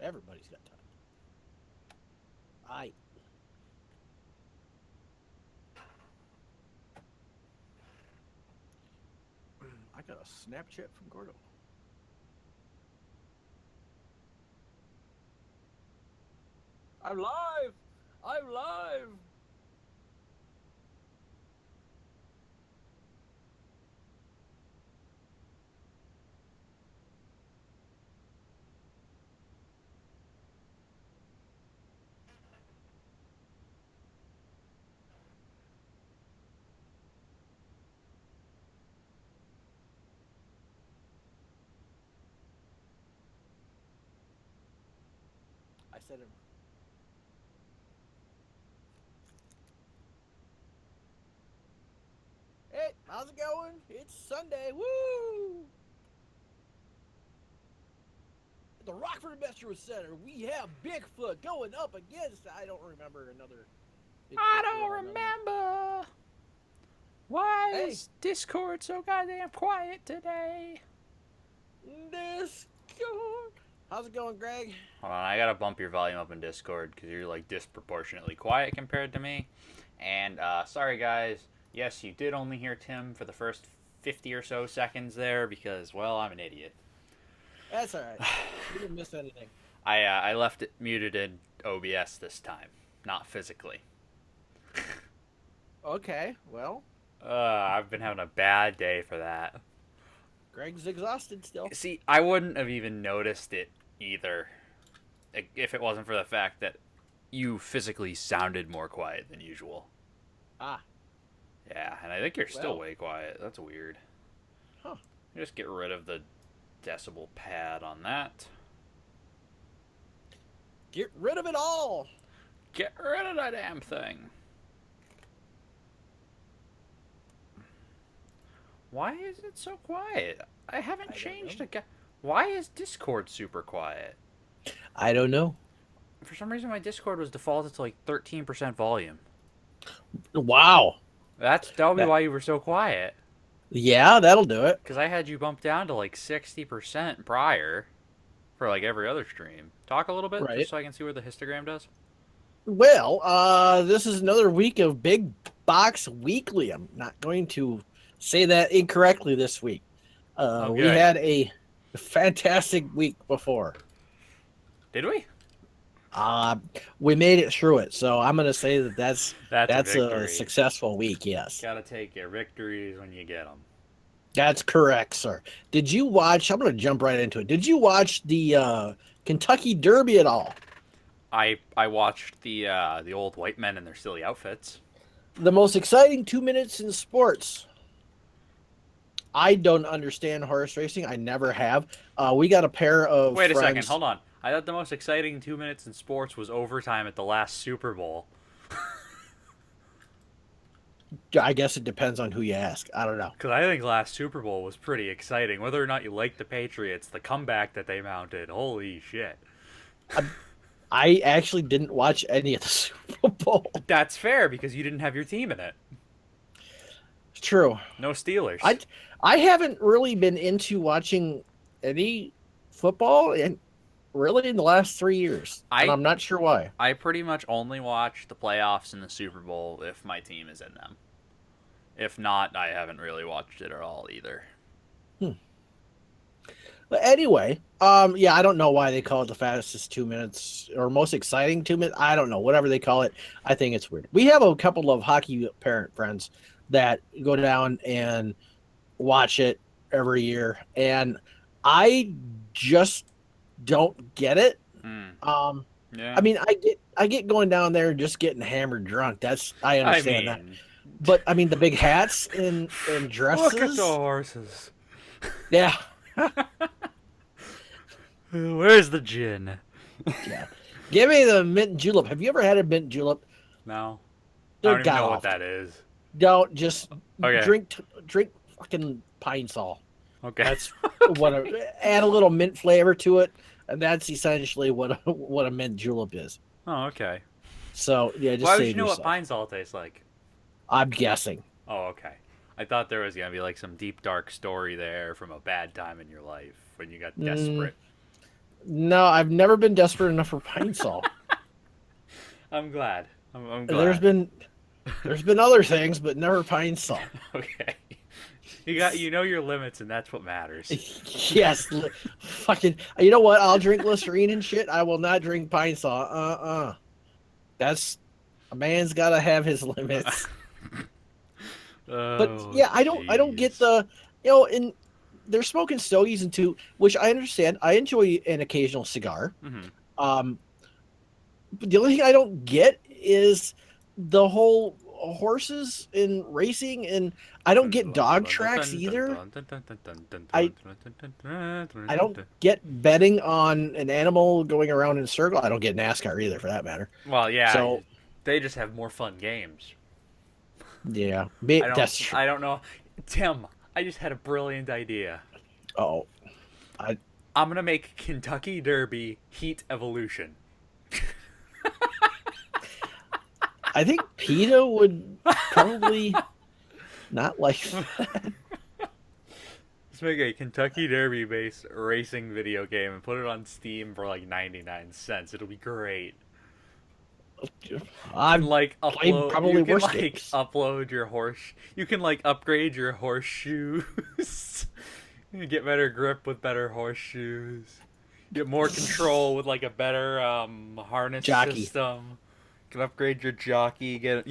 Everybody's got time. I I got a Snapchat from Gordo. I'm live. I'm live. I said him. Hey, how's it going? It's Sunday. Woo! At the Rockford Industrial Center, we have Bigfoot going up against. I don't remember another I Bigfoot don't real number. remember. Why Hey, is Discord so goddamn quiet today? Discord. How's it going, Greg? Hold on, I gotta bump your volume up in Discord because you're like disproportionately quiet compared to me. And sorry guys, yes, you did only hear Tim for the first 50 or so seconds there because, well, I'm an idiot. That's all right. You didn't miss anything. I left it muted in OBS this time, not physically. Okay, well, I've been having a bad day for that. Greg's exhausted still. See, I wouldn't have even noticed it either if it wasn't for the fact that you physically sounded more quiet than usual. Ah, Yeah, and I think you're still well, way quiet. That's weird. huh. Just get rid of the decibel pad on that. Get rid of it all. Get rid of that damn thing. Why is it so quiet? I haven't I don't know. changed a. Why is Discord super quiet? I don't know. For some reason, my Discord was defaulted to like 13% volume. Wow. That'll be That, why you were so quiet. yeah, that'll do it. Because I had you bumped down to like 60% prior for like every other stream. Talk a little bit just Right. so I can see where the histogram does. Well, this is another week of Big Box Weekly. I'm not going to say that incorrectly this week. Oh, We good. had a fantastic week before. Did we? Uh, we made it through it, so I'm going to say that That's a that's a victory. successful week. Yes, Gotta take your victories when you get them. that's correct, sir. Did you watch? I'm going to jump right into it. Did you watch the Kentucky Derby at all? I watched the old white men in their silly outfits. The most exciting 2 minutes in sports. I don't understand horse racing. I never have. We got a pair of Wait a second, friends. hold on. I thought the most exciting 2 minutes in sports was overtime at the last Super Bowl. I guess it depends on who you ask. I don't know. Because I think last Super Bowl was pretty exciting. Whether or not you like the Patriots, the comeback that they mounted, holy shit. I actually didn't watch any of the Super Bowl. That's fair because you didn't have your team in it. It's true. No Steelers. I I haven't really been into watching any football and really in the last 3 years, and I I'm not sure why. I pretty much only watch the playoffs and the Super Bowl if my team is in them. If not, I haven't really watched it at all either. Hmm. But anyway, yeah, I don't know why they call it the fastest 2 minutes or most exciting 2 minutes. I don't know, whatever they call it. I think it's weird. We have a couple of hockey parent friends that go down and watch it every year, and I just don't get it. Hmm. I Yeah. mean, I get going down there and just getting hammered drunk. That's I I understand that, mean, but I mean the big hats and look at the dresses, horses. yeah, Where's the gin? yeah. Give me the mint julep. Have you ever had a mint julep? No. I They're don't even god know what awful. that is. Don't just Okay. drink fucking pine sol. Okay. That's what add a little mint flavor to it, and that's essentially what a mint julep is. Oh, okay. So yeah, just Why would you save know what yourself. pine sol tastes like? I'm guessing. Oh, okay. I thought there was gonna be like some deep dark story there from a bad time in your life when you got Mm, desperate. No, I've never been desperate enough for Pine Sol. I'm glad. I'm There's glad. been other things, but never Pine Sol. Okay. You know your limits, and that's what matters. Yes, fucking. You know what? I'll drink Listerine and shit. I will not drink Pine Sol. That's a man's got to have his limits. But Oh, yeah, I don't get jeez. the, and they're smoking stogies and too, which I understand. I enjoy an occasional cigar. Hmm. Um, but the only thing I don't get is the whole horses and racing, and I don't get dog tracks either. I I don't get betting on an animal going around in a circle. I don't get NASCAR either, for that matter. Well, yeah, So they just have more fun games. yeah, that's true. I don't know. Tim, I just had a brilliant idea. Oh, I I'm gonna make Kentucky Derby Heat Evolution. I think PETA would probably not like that. Let's make a Kentucky Derby based racing video game and put it on Steam for like 99 cents. It'll be great. You can I've like played upload probably you can worse like games. upload your horse you can like upgrade your horseshoes. You get better grip with better horseshoes. Get more control with like a better harness Jockey. system. You can upgrade your jockey, get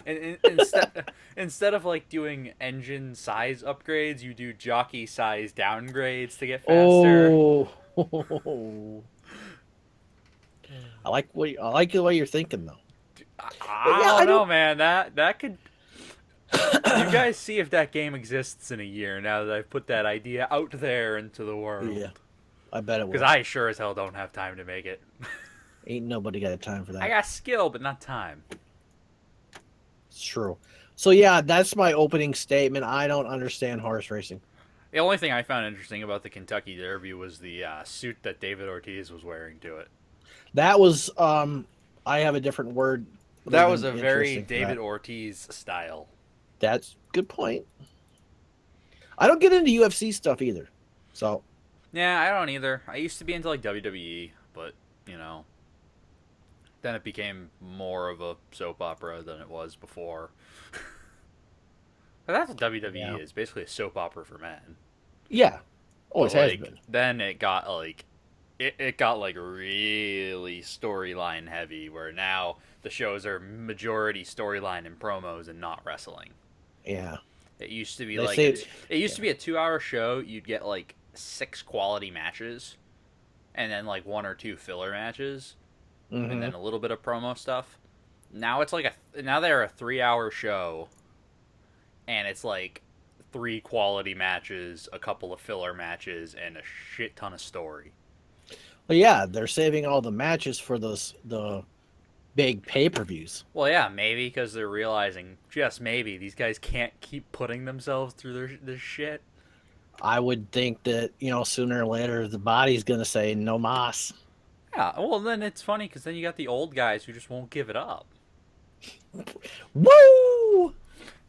instead instead of like doing engine size upgrades, you do jockey size downgrades to get faster. Oh, I like the way you're thinking though. But yeah, I I don't know, don't. man. That could you guys see if that game exists in a year now that I've put that idea out there into the Yeah, world. I bet it Because will. I sure as hell don't have time to make it. Ain't nobody got time for I that. got skill, but not time. It's true. So yeah, that's my opening statement. I don't understand horse racing. The only thing I found interesting about the Kentucky Derby was the suit that David Ortiz was wearing to it. That was I have a different word other That was than a very interesting for David that. Ortiz style. That's good point. I don't get into UFC stuff either. So Yeah, I don't either. I used to be into like WWE, but you know, then it became more of a soap opera than it was before. But that's what WWE yeah. is, basically a soap opera for men. Yeah. But Always has like been. then it got like really storyline heavy where now the shows are majority storyline and promos and not wrestling. Yeah. It used to be They like say it used yeah. to be a 2 hour show, you'd get like six quality matches and then like one or two filler matches and Mm-hmm. then a little bit of promo stuff. Now it's like now they're a 3 hour show and it's like three quality matches, a couple of filler matches, and a shit ton of story. But yeah, they're saving all the matches for the big pay-per-views. Well, yeah, maybe because they're realizing just maybe these guys can't keep putting themselves through this shit. I would think that, sooner or later the body's gonna say no mas. Yeah, well then it's funny because then you got the old guys who just won't give it up. Woo!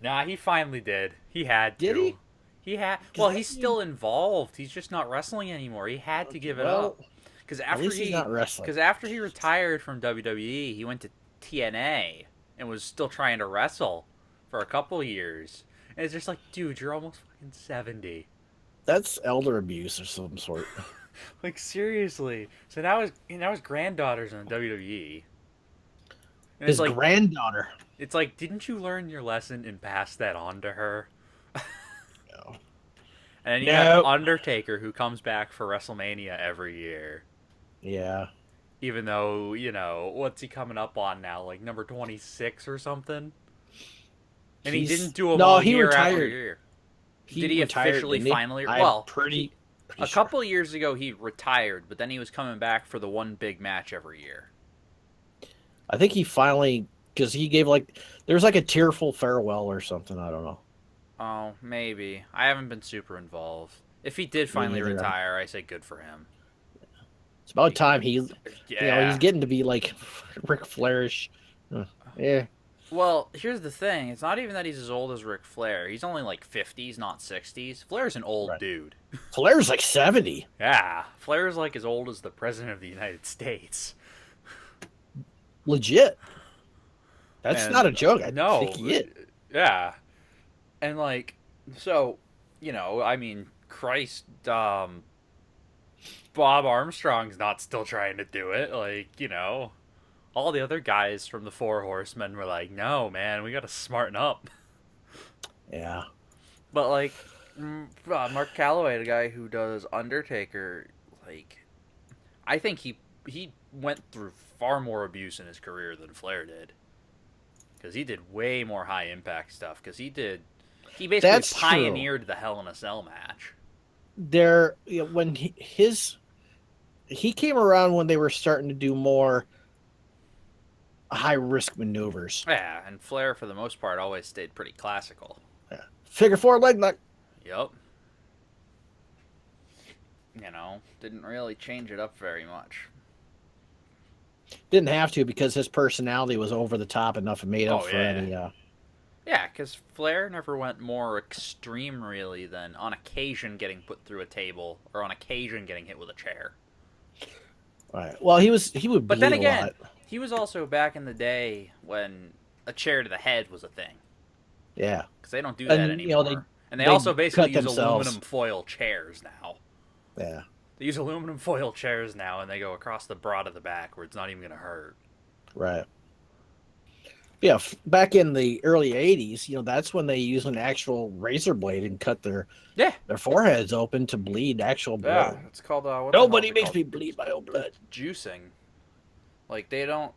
Nah, he finally did. He had Did to. he? He had. 'Cause Well, I he's mean, still involved. He's just not wrestling anymore. He had to give it well, up because at least he's not wrestling. after he retired from WWE, he went to TNA and was still trying to wrestle for a couple years. And it's just like, dude, you're almost fucking 70. That's elder abuse of some sort. Like seriously. So now his granddaughter's in the WWE. And His granddaughter. it's like, didn't you learn your lesson and pass that on to her? No. And then you have No. Undertaker who comes back for WrestleMania every year. Yeah. Even though, what's he coming up on now? Like number 26 or something? And he He's didn't do them no, all he year after retired. year. He Did he retired, officially didn't he? finally? I'm Well, pretty a sure. couple years ago he retired, but then he was coming back for the one big match every year. I think he finally, because he gave there's like a tearful farewell or something. I don't know. Oh, maybe. I haven't been super involved. If he did Me finally neither. retire, I say good for him. It's about time he's Yeah. getting to be like Ric Flairish. Yeah. Well, here's the thing. It's not even that he's as old as Ric Flair. He's only like 50s, not 60s. Flair's an old Right. dude. Flair's like 70. Yeah, Flair's like as old as the President of the United States. Legit. That's not And a joke. I think no, he is. yeah. And like, so, I mean, Christ, Bob Armstrong's not still trying to do it. Like, all the other guys from the Four Horsemen were like, no, man, we gotta smarten up. Yeah. But like, Mark Calloway, the guy who does Undertaker, like, I think he went through far more abuse in his career than Flair did, because he did way more high impact stuff. Because he basically That's pioneered the Hell in a Cell match. There, when he came around when they were starting to do more high risk maneuvers. Yeah, and Flair for the most part always stayed pretty classical. Yeah. Figure four leg lock. Yep. Didn't really change it up very much. Didn't have to because his personality was over the top enough and made up for any. Yeah, because Flair never went more extreme, really, than on occasion getting put through a table or on occasion getting hit with a chair. Right. Well, he would. But then bleed a again, lot. he was also back in the day when a chair to the head was a thing. Yeah. Because they don't do that And, anymore. And they they also basically cut use themselves. aluminum foil chairs now. Yeah. They use aluminum foil chairs now, and they go across the broad of the back where it's not even going to hurt. Right. Yeah. Back in the early '80s, that's when they used an actual razor blade and cut their foreheads open to bleed actual blood. Yeah, it's called, Nobody makes me bleed my own blood. Juicing. Like, they don't...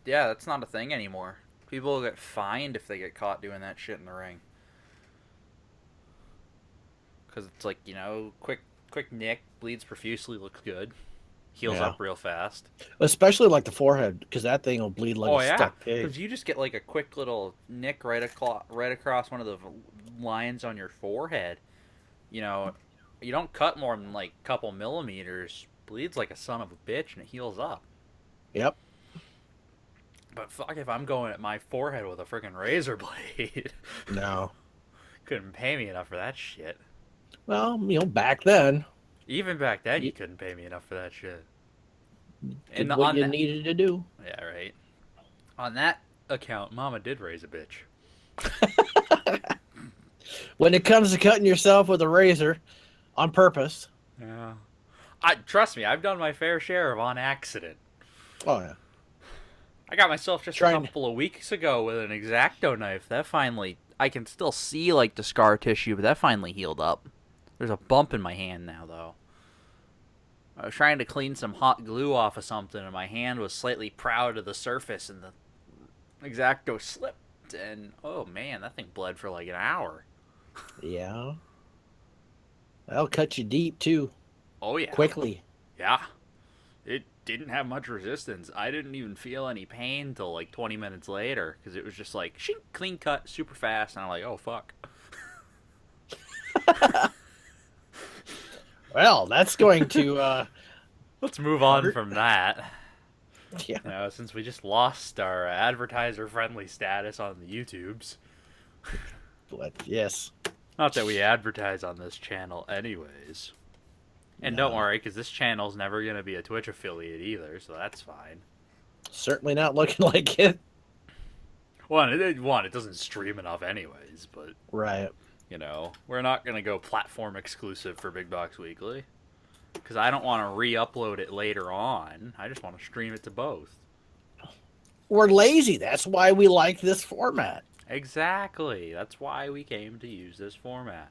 Yeah, that's not a thing anymore. People get fined if they get caught doing that shit in the ring. Because it's like, quick nick, bleeds profusely, looks good. Heals up real fast. Especially like the forehead, because that thing will bleed like a stuck pig. Because you just get like a quick little nick right across one of the lines on your forehead. You don't cut more than like a couple millimeters. Bleeds like a son of a bitch and it heals up. Yep. But fuck if I'm going at my forehead with a freaking razor blade. No. Couldn't pay me enough for that shit. Well, back then. Even back then, you couldn't pay me enough for that shit. Did what you needed to do. Yeah, right. On that account, Mama did raise a bitch. When it comes to cutting yourself with a razor on purpose. Yeah. Trust me, I've done my fair share of on accident. Oh, yeah. I got myself just a couple of weeks ago with an X-Acto knife. That finally... I can still see, like, the scar tissue, but that finally healed up. There's a bump in my hand now, though. I was trying to clean some hot glue off of something, and my hand was slightly proud of the surface, and the X-Acto slipped, and, oh, man, that thing bled for, like, an hour. Yeah. That'll cut you deep, too. Oh, yeah. Quickly. Yeah. It didn't have much resistance. I didn't even feel any pain till like 20 minutes later because it was just like shink, clean cut, super fast, and I'm like, oh fuck. Well, that's going to. Let's move on from that. Yeah. Since we just lost our advertiser-friendly status on the YouTubes. But yes. Not that we advertise on this channel, anyways. And don't worry, because this channel's never going to be a Twitch affiliate either, so that's fine. Certainly not looking like it. It doesn't stream enough anyways, but... Right. We're not going to go platform exclusive for Big Box Weekly. Because I don't want to re-upload it later on. I just want to stream it to both. We're lazy. That's why we like this format. Exactly. That's why we came to use this format.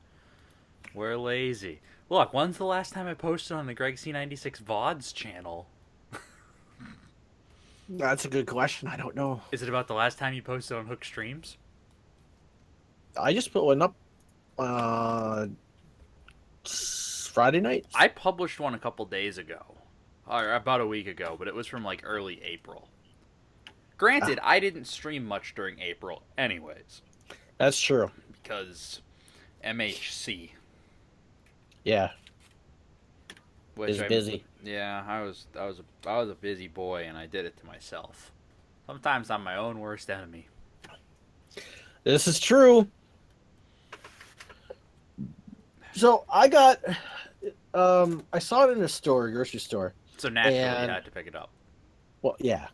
We're lazy. Look, when's the last time I posted on the Greg C96 VODs channel? That's a good question. I don't know. Is it about the last time you posted on Hook Streams? I just put one up Friday night. I published one a couple days ago. Or about a week ago, but it was from like early April. Granted, I didn't stream much during April anyways. That's true. Because MHC. Yeah. Which is busy. Yeah, I was a busy boy and I did it to myself. Sometimes I'm my own worst enemy. This is true. So I saw it in a store, grocery store, So naturally, you and had to pick it up. well, yeah,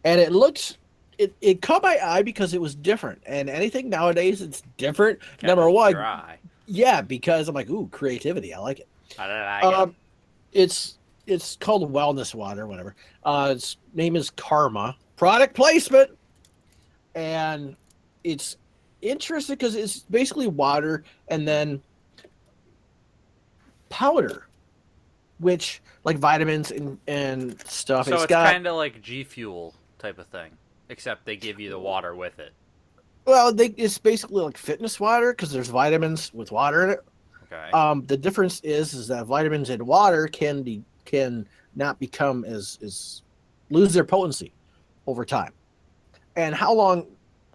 and it caught my eye because it was different. And anything nowadays, it's different. Number Catches your one, eye. yeah, because I'm like, ooh, creativity, I like it. How did I get? Um, it's called wellness water, whatever. Its name is Karma. Product placement, and it's interesting because it's basically water and then powder, which like vitamins and stuff. So It's it's got kind of like G Fuel type of thing, except they give you the water with it. it's basically like fitness water because there's vitamins with water in it. Okay. The difference is that vitamins in water can not become as lose their potency over time. And how long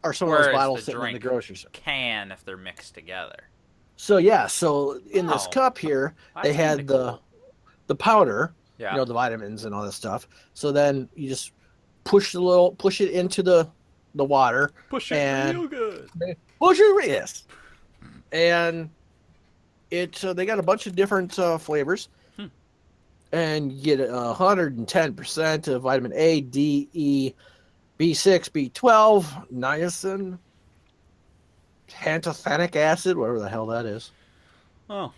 are some of those Whereas the bottles sitting in the drink grocery store? can if they're mixed together. So yeah, so in this Oh, cup here, they that's kind had of cool. the powder, Yeah. the vitamins and all this stuff. So then you just push it into the water Push it and real good. push it, yes. And they got a bunch of different flavors, Hmm. and you get 110% of vitamin A, D, E, B6, B12, niacin, pantothenic acid, whatever the hell that is, Oh,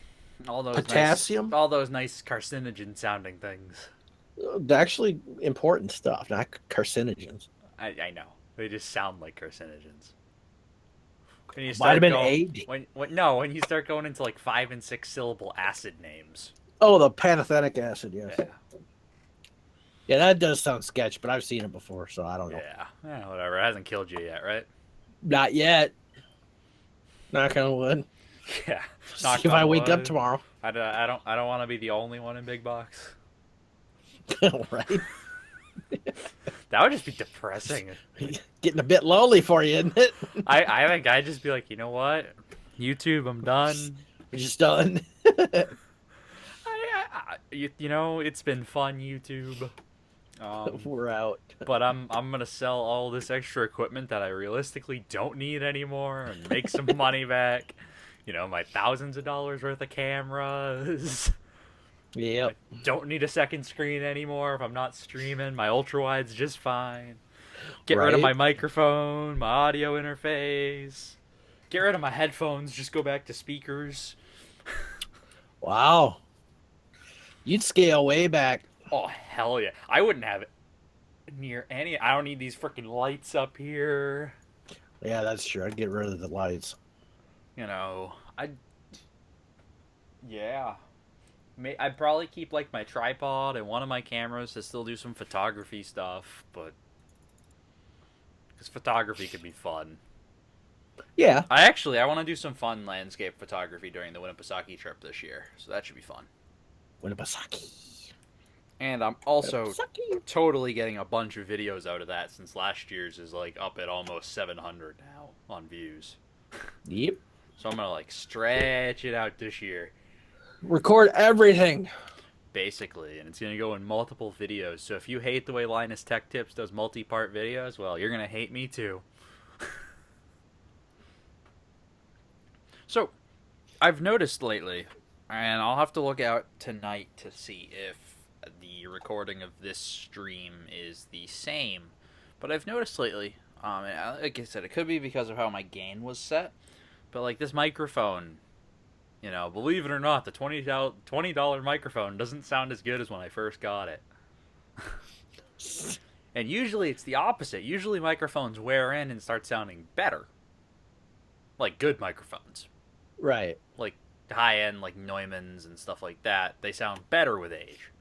potassium. all those nice carcinogen sounding things. Actually, important stuff, not carcinogens. I know they just sound like carcinogens. When you start Vitamin going, A. D. when you start going into like 5 and 6 syllable acid names. Oh, the pantothenic acid. Yes. Yeah, Yeah, that does sound sketch, but I've seen it before, so I don't know. yeah, whatever. It hasn't killed you yet, right? Not yet. Knock on wood. Yeah. See Knock if I on wake up wood. tomorrow. I don't want to be the only one in big box. Right? That would just be depressing. Getting a bit lonely for you, isn't it? I think I'd just be like, you know what, YouTube, I'm done. We're just done. You know, it's been fun, YouTube. We're out. But I'm gonna sell all this extra equipment that I realistically don't need anymore and make some money back. You know, my thousands of dollars worth of cameras. Yep. Don't need a second screen anymore if I'm not streaming. My ultra wide's just fine. Get rid of my Right? microphone, my audio interface. Get rid of my headphones. Just go back to speakers. Wow. You'd scale way back. Oh hell yeah! I wouldn't have it near any. I don't need these freaking lights up here. Yeah, that's true. I'd get rid of the lights. You know, yeah. I'd probably keep like my tripod and one of my cameras to still do some photography stuff, but because photography could be fun. Yeah. I want to do some fun landscape photography during the Winnipesaukee trip this year, so that should be fun. Winnipesaukee. And I'm also Winnipesaukee. totally getting a bunch of videos out of that since last year's is like up at almost 700 now on views. Yep. So I'm gonna like stretch it out this year, Record everything. basically, and it's gonna go in multiple videos. So if you hate the way Linus Tech Tips does multi-part videos, well, you're gonna hate me too. So I've noticed lately, and I'll have to look out tonight to see if the recording of this stream is the same. But I've noticed lately, like I said, it could be because of how my gain was set. But like this microphone, you know, believe it or not, the $20 microphone doesn't sound as good as when I first got it. And usually it's the opposite. Usually microphones wear in and start sounding better. Like good microphones. Right. Like high end, like Neumanns and stuff like that. They sound better with age.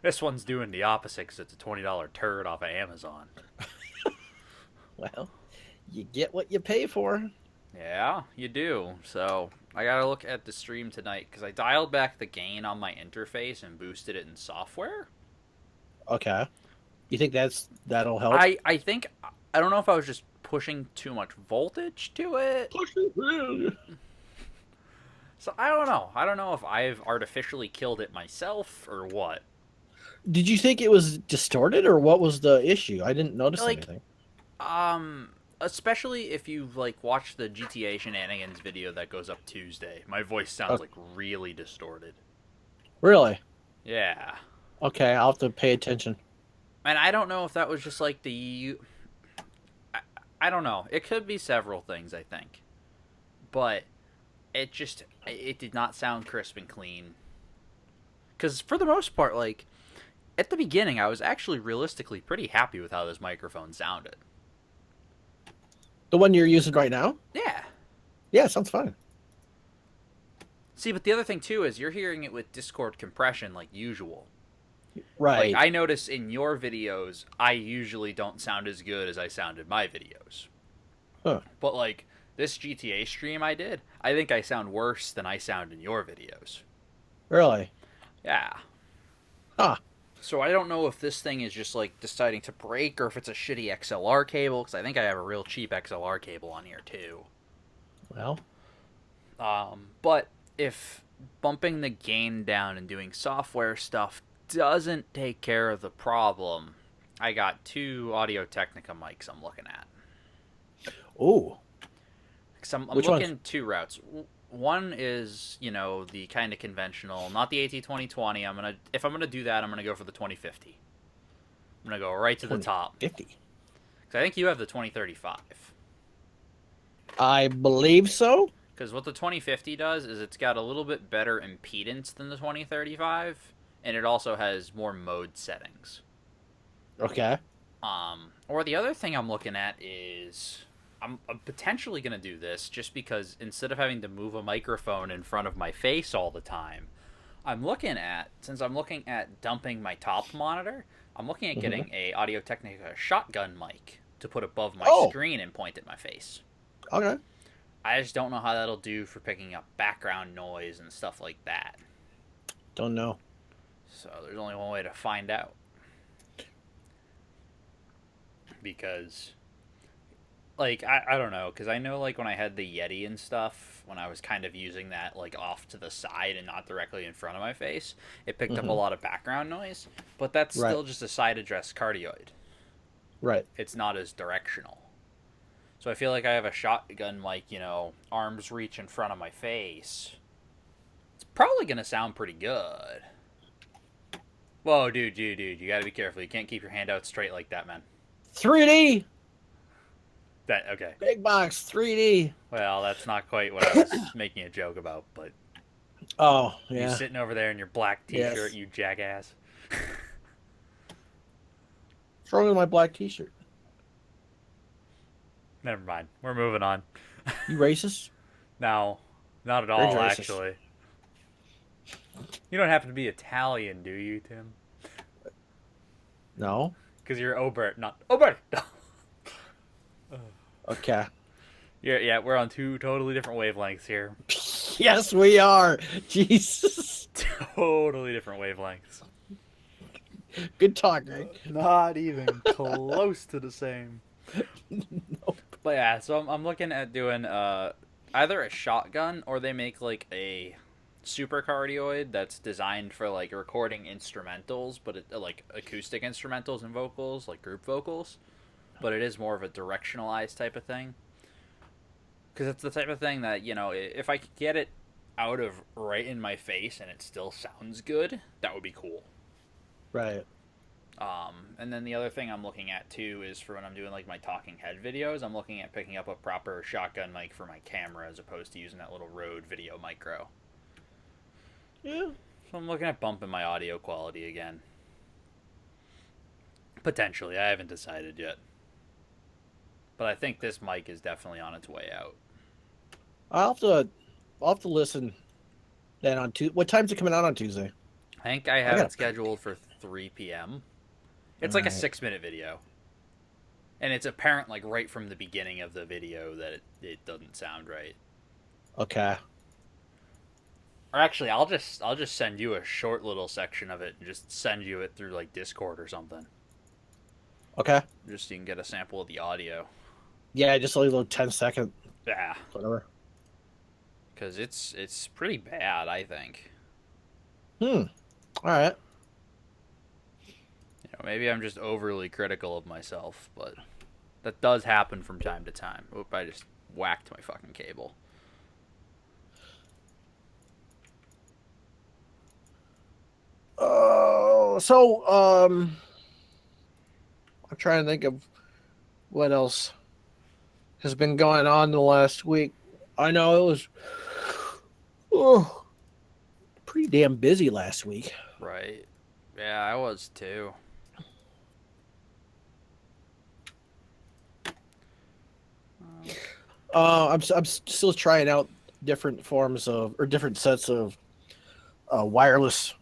This one's doing the opposite because it's a $20 turd off of Amazon. Well, you get what you pay for. Yeah, you do. So I gotta look at the stream tonight because I dialed back the gain on my interface and boosted it in software. Okay. You think that'll help? I think I don't know if I was just pushing too much voltage to it. So I don't know. I don't know if I've artificially killed it myself or what. Did you think it was distorted, or what was the issue? I didn't notice Like, anything. Um, especially if you've like watched the GTA Shenanigans video that goes up Tuesday. My voice sounds like really distorted. Really? Yeah. Okay, I'll have to pay attention. And I don't know if that was just like I, I don't know. It could be several things, I think. But it did not sound crisp and clean. Cuz for the most part, like at the beginning I was actually realistically pretty happy with how this microphone sounded. The one you're using right now? Yeah. Yeah, sounds fine. See, but the other thing too is you're hearing it with Discord compression like usual. Like Right. I notice in your videos, I usually don't sound as good as I sound in my videos. Huh. But like this GTA stream I did, I think I sound worse than I sound in your videos. Really? Yeah. Huh. So I don't know if this thing is just like deciding to break or if it's a shitty XLR cable because I think I have a real cheap XLR cable on here too. Well, But if bumping the gain down and doing software stuff doesn't take care of the problem, I got two Audio Technica mics I'm looking at. ooh. I'm Which looking ones? two routes. One is, you know, the kind of conventional, not the AT2020. If I'm gonna do that, I'm gonna go for the 2050. I'm gonna go right to the top 2050. because I think you have the 2035. I believe so. Because what the 2050 does is it's got a little bit better impedance than the 2035, and it also has more mode settings. Okay. Or the other thing I'm looking at is I'm potentially going to do this just because instead of having to move a microphone in front of my face all the time, since I'm looking at dumping my top monitor, I'm looking at getting a Audio Technica shotgun mic to put above my Oh. screen and point at my face. Okay. I just don't know how that'll do for picking up background noise and stuff like that. Don't know. So there's only one way to find out. Because, like, I don't know. Because I know, like, when I had the Yeti and stuff, when I was kind of using that, like, off to the side and not directly in front of my face, it picked up a lot of background noise. But that's Right. still just a side address cardioid. Right. It's not as directional. So I feel like I have a shotgun mic, you know, arms reach in front of my face. It's probably going to sound pretty good. Whoa, dude, you gotta be careful. You can't keep your hand out straight like that, man. 3D. Okay. Big box 3D. Well, that's not quite what I was making a joke about, but Oh, you yeah. sitting over there in your black t-shirt, Yes. you jackass. What's wrong with my black t-shirt? Never mind. We're moving on. You racist? No, not at Cringe all, racist. actually. You don't happen to be Italian, do you, Tim? No. Because you're Obert, not Obert. Okay. Yeah, we're on two totally different wavelengths here. Yes, we are. Jesus. Totally different wavelengths. Good talk, Greg. Not even close to the same. Nope. But yeah, so I'm looking at doing either a shotgun or they make like a super cardioid that's designed for like recording instrumentals, but like acoustic instrumentals and vocals, like group vocals. But it is more of a directionalized type of thing. Because it's the type of thing that, you know, if I could get it out of right in my face and it still sounds good, that would be cool. Right. And then the other thing I'm looking at too is for when I'm doing like my talking head videos, I'm looking at picking up a proper shotgun mic for my camera as opposed to using that little Rode Video Micro. Yeah. So I'm looking at bumping my audio quality again. Potentially, I haven't decided yet. But I think this mic is definitely on its way out. I'll have to listen. Then on Tuesday. What time's it coming out on Tuesday? I think I have gotta it scheduled for 3 p.m. It's All like a right. 6-minute video. And it's apparent like right from the beginning of the video that it doesn't sound right. Okay. Or actually, I'll just send you a short little section of it and just send you it through like Discord or something. Okay. Just so you can get a sample of the audio. Yeah, just a little 10-second, Yeah, whatever. because it's pretty bad, I think. All right. You know, maybe I'm just overly critical of myself, but That does happen from time to time. Oop, I just whacked my fucking cable. I'm trying to think of what else has been going on the last week. I know it was oh, pretty damn busy last week. Right. Yeah, I was too. I'm still trying out different forms of or different sets of wireless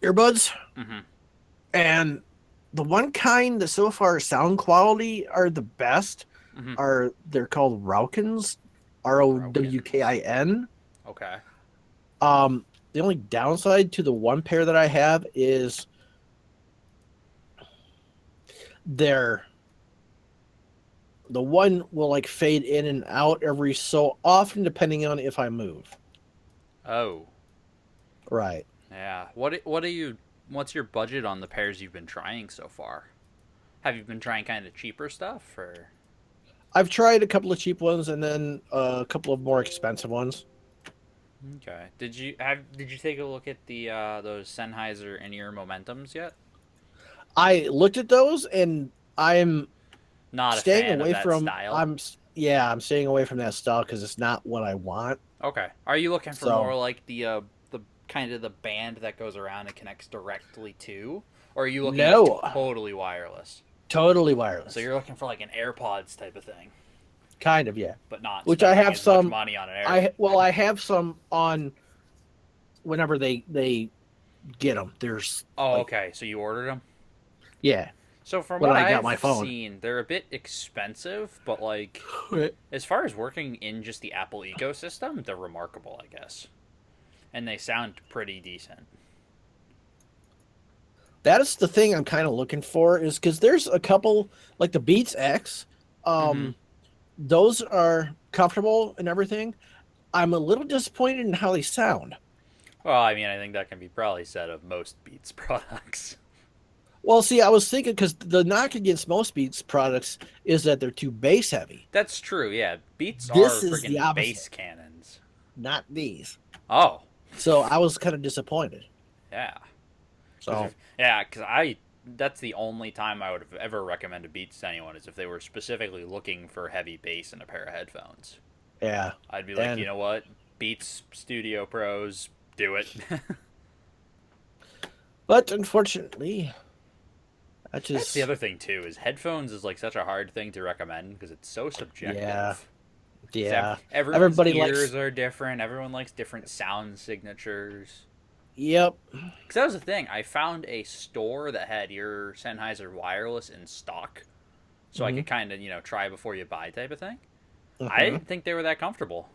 earbuds, Mm-hmm. and the one kind that so far sound quality are the best Mm-hmm. are they're called Rowkins, Rowkin. Okay. The only downside to the one pair that I have is they're the one will like fade in and out every so often depending on if I move. Oh. Right. Yeah. What's your budget on the pairs you've been trying so far? Have you been trying kind of cheaper stuff or I've tried a couple of cheap ones and then a couple of more expensive ones. Okay. Did you take a look at the those Sennheiser in-ear Momentums yet? I looked at those and I'm Not a staying fan of away that from style. I'm staying away from that style because it's not what I want. Okay. Are you looking for So more like the kind of the band that goes around and connects directly to, or are you looking at no, totally wireless? totally So wireless. you're looking for like an AirPods type of thing, Kind of, yeah. but not Which I spending have as much some. money on an Air. I have some on whenever they get them. There's Oh, like okay. So you ordered them. yeah. So from When what I got I've my phone. seen, they're a bit expensive, but like as far as working in just the Apple ecosystem, they're remarkable, I guess. And they sound pretty decent. That is the thing I'm kind of looking for is because there's a couple like the Beats X. Mm-hmm. Um, those are comfortable and everything. I'm a little disappointed in how they sound. Well, I mean, I think that can be probably said of most Beats products. Well, see, I was thinking because the knock against most Beats products is that they're too bass heavy. That's true, yeah. Beats are This is the freaking opposite, bass cannons. not these. Oh, So I was kind of disappointed. yeah. So Because that's the only time I would have ever recommended Beats to anyone is if they were specifically looking for heavy bass in a pair of headphones. yeah, I'd be like, you and know what? Beats Studio Pros, do it. but unfortunately, I That's the just other thing too is headphones is like such a hard thing to recommend because it's so subjective. yeah, 'Cause yeah. everyone's Everybody ears likes. are different. Everyone likes different sound signatures. Yep. Because that was the thing. I found a store that had your Sennheiser wireless in stock, so I Hmm. could kind of try before you buy type of thing. I Hmm. didn't think they were that comfortable.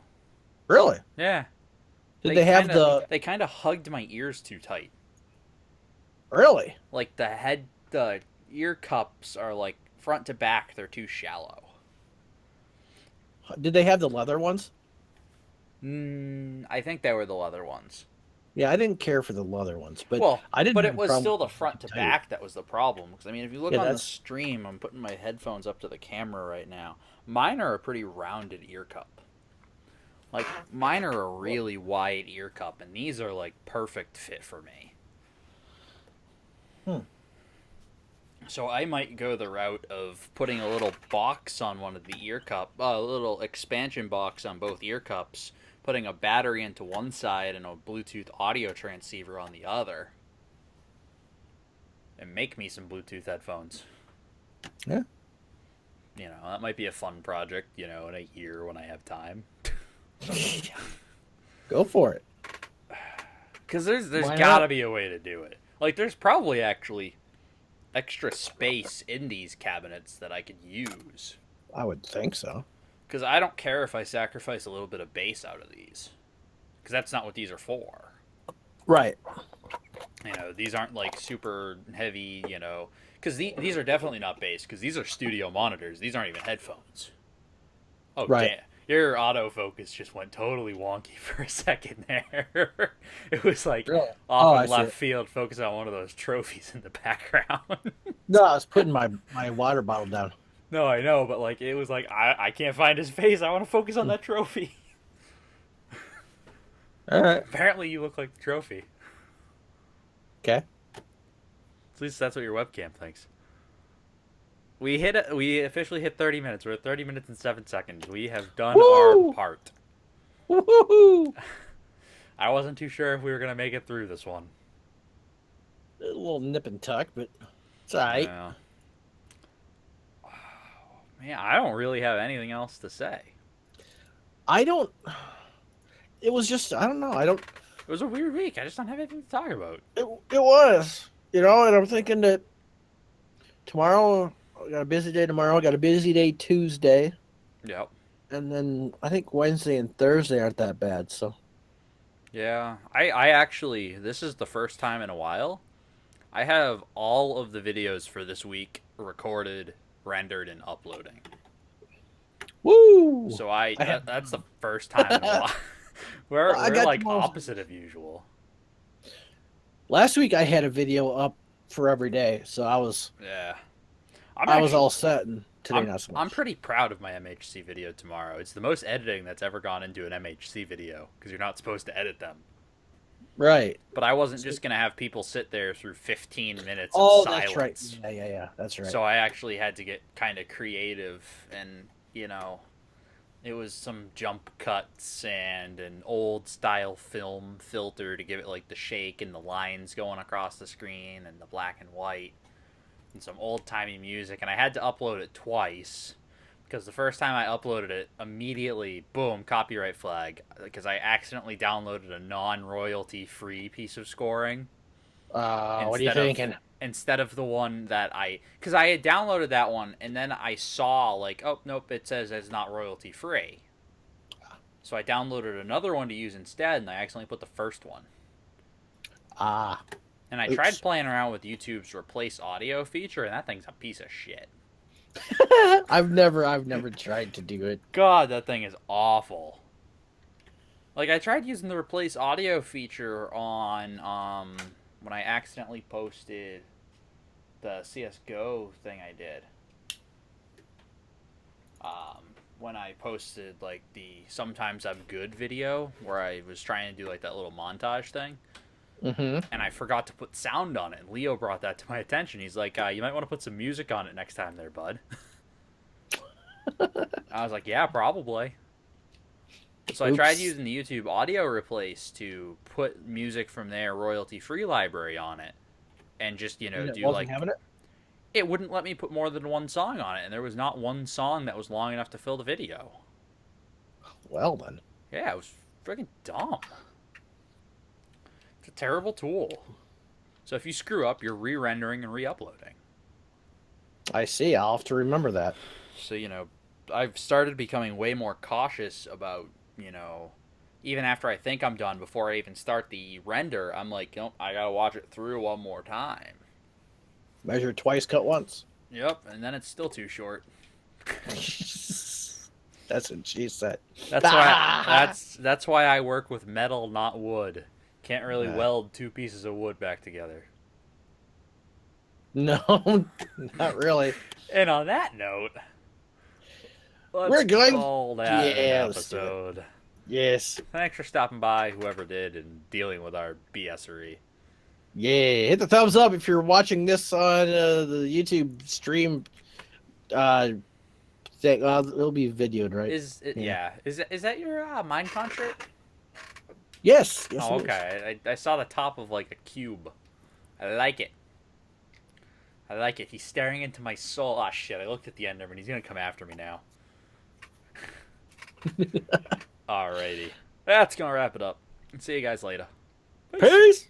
Really? Yeah, Did they have the they kind of hugged my ears too tight. really? Like the ear cups are like front to back. They're too shallow. Did they have the leather ones? I think they were the leather ones. Yeah, I didn't care for the leather ones, but Well, I didn't but have it a was problem still the with front to them tight. back that was the problem. Because I mean, if you look Yeah, on the that's stream, I'm putting my headphones up to the camera right now. Mine are a pretty rounded ear cup. Like mine are a really wide ear cup, and these are like perfect fit for me. hmm. So I might go the route of putting a little box on one of the ear cup, a little expansion box on both ear cups, putting a battery into one side and a Bluetooth audio transceiver on the other, and make me some Bluetooth headphones. Yeah. That might be a fun project, in a year when I have time. Go for it. Because there's Why got to not? be a way to do it. Like, there's probably actually extra space in these cabinets that I could use. I would think so. Because I don't care if I sacrifice a little bit of bass out of these. Because that's not what these are for. Right. These aren't like super heavy, Because these are definitely not bass, because these are studio monitors. These aren't even headphones. Oh, Right. damn. Your autofocus just went totally wonky for a second there. It was like Really? off Oh, in I see left it. field, focused on one of those trophys in the background. No, I was putting my water bottle down. No, I know, but like it was like I can't find his face. I want to focus on that trophy. All right. Apparently, you look like the trophy. Okay. At least that's what your webcam thinks. We officially hit 30 minutes. We're at 30 minutes and 7 seconds. We have done Woo! our part. Woo-hoo-hoo! I wasn't too sure if we were gonna make it through this one. A little nip and tuck, but it's all right. Yeah. Man, I don't really have anything else to say. I don't. It was just I don't know. I don't. It was a weird week. I just don't have anything to talk about. It was, and I'm thinking that tomorrow I got a busy day. Tomorrow I got a busy day Tuesday, Yep. and then I think Wednesday and Thursday aren't that bad. So Yeah. I actually, this is the first time in a while. I have all of the videos for this week recorded, rendered, and uploading. woo! So I have- that's the first time in a while. we're I we're got like the most- opposite of usual. Last week I had a video up for every day, so I was Yeah. I was all set, and today not so much. I'm pretty proud of my MHC video tomorrow. It's the most editing that's ever gone into an MHC video because you're not supposed to edit them. Right. But I wasn't just gonna have people sit there through 15 minutes Oh, of silence. that's right. Yeah. That's right. So I actually had to get kind of creative, and it was some jump cuts and an old style film filter to give it like the shake and the lines going across the screen and the black and white, and some old timey music. And I had to upload it twice because the first time I uploaded it, immediately, boom, copyright flag, because I accidentally downloaded a non-royalty free piece of scoring. What are you Instead of- thinking? Instead of the one that because I had downloaded that one, and then I saw like, oh nope, it says it's not royalty free. So I downloaded another one to use instead, and I accidentally put the first one. And I tried Oops. playing around with YouTube's replace audio feature, and that thing's a piece of shit. I've never tried to do it. God, that thing is awful. Like I tried using the replace audio feature on when I accidentally posted the CS:GO thing I did. When I posted like the Sometimes I'm Good video where I was trying to do like that little montage thing. Mm-hmm. And I forgot to put sound on it. And Leo brought that to my attention. He's like, you might want to put some music on it next time there, bud. I was like, yeah, probably. So I tried Oops. using the YouTube audio replace to put music from their royalty-free library on it. And just, It do wasn't like... having it. It wouldn't let me put more than one song on it. And there was not one song that was long enough to fill the video. Well then, Yeah, it was freaking dumb. It's a terrible tool. So if you screw up, you're re-rendering and re-uploading. I see. I'll have to remember that. So, I've started becoming way more cautious about, even after I think I'm done, before I even start the render, I'm like, nope, I gotta watch it through one more time. Measure twice, cut once. Yep, and then it's still too short. That's what she said. That's why I work with metal, not wood. Can't really Yeah. weld two pieces of wood back together. No, not really. And on that note, let's We're going- call that Yeah, an let's do it. episode. Yes. Thanks for stopping by, whoever did, and dealing with our BSery. Yeah. Hit the thumbs up if you're watching this on the YouTube stream. Thing. It'll be videoed, right? Yeah. Is that your Mine concert? Yes. Yes. Oh, it is. okay. I saw the top of like a cube. I like it. I like it. He's staring into my soul. Ah, shit. I looked at the Enderman. He's gonna come after me now. Alrighty. That's gonna wrap it up. See you guys later. Peace.